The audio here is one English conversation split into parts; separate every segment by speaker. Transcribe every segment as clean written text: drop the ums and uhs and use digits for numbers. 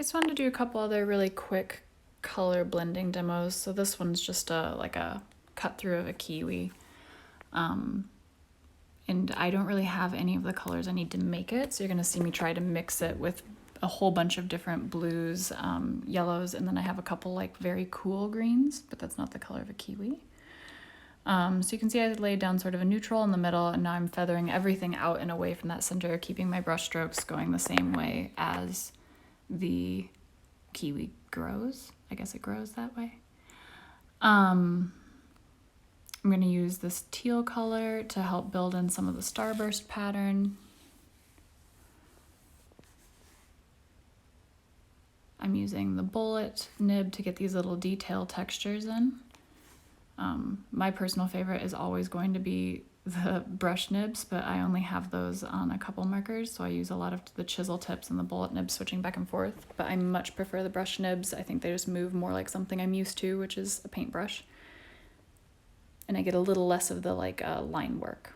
Speaker 1: I just wanted to do a couple other really quick color blending demos. So this one's just like a cut through of a Kiwi. And I don't really have any of the colors I need to make it. So you're gonna see me try to mix it with a whole bunch of different blues, yellows, and then I have a couple like very cool greens, but that's not the color of a Kiwi. So you can see I laid down sort of a neutral in the middle, and now I'm feathering everything out and away from that center, keeping my brush strokes going the same way as the Kiwi grows. I guess it grows that way. I'm going to use this teal color to help build in some of the starburst pattern. I'm using the bullet nib to get these little detail textures in. My personal favorite is always going to be the brush nibs, but I only have those on a couple markers, so I use a lot of the chisel tips and the bullet nibs switching back and forth, but I much prefer the brush nibs. I think they just move more like something I'm used to, which is a paintbrush. And I get a little less of the line work.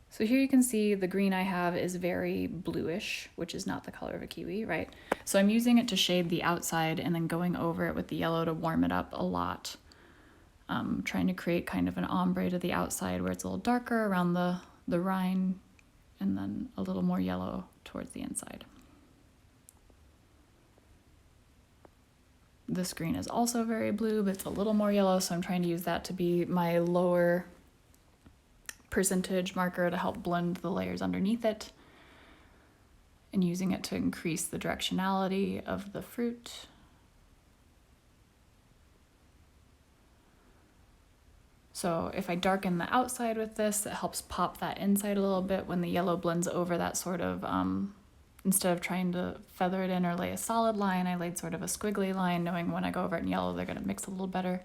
Speaker 1: So here you can see the green I have is very bluish, which is not the color of a Kiwi, right? So I'm using it to shade the outside and then going over it with the yellow to warm it up a lot. Trying to create kind of an ombre to the outside where it's a little darker around the rind and then a little more yellow towards the inside. This green is also very blue, but it's a little more yellow, so I'm trying to use that to be my lower percentage marker to help blend the layers underneath it, and using it to increase the directionality of the fruit. So if I darken the outside with this, it helps pop that inside a little bit when the yellow blends over that sort of, instead of trying to feather it in or lay a solid line, I laid sort of a squiggly line, knowing when I go over it in yellow, they're gonna mix a little better.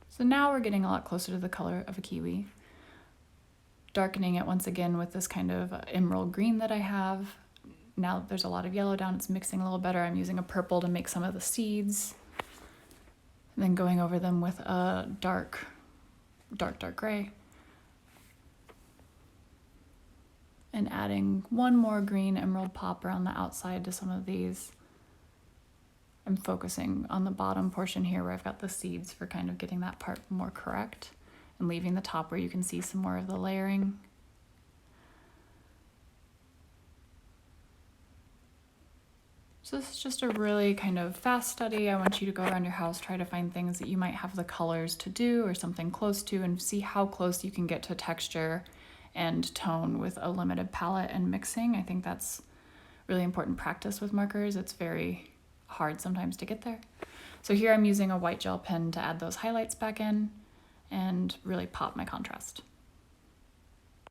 Speaker 1: So now we're getting a lot closer to the color of a Kiwi. Darkening it once again with this kind of emerald green that I have. Now that there's a lot of yellow down, it's mixing a little better. I'm using a purple to make some of the seeds. And then going over them with a dark gray. And adding one more green emerald pop around the outside to some of these. I'm focusing on the bottom portion here where I've got the seeds for kind of getting that part more correct, and leaving the top where you can see some more of the layering. So this is just a really kind of fast study. I want you to go around your house, try to find things that you might have the colors to do or something close to, and see how close you can get to texture and tone with a limited palette and mixing. I think that's really important practice with markers. It's very hard sometimes to get there. So here I'm using a white gel pen to add those highlights back in and really pop my contrast.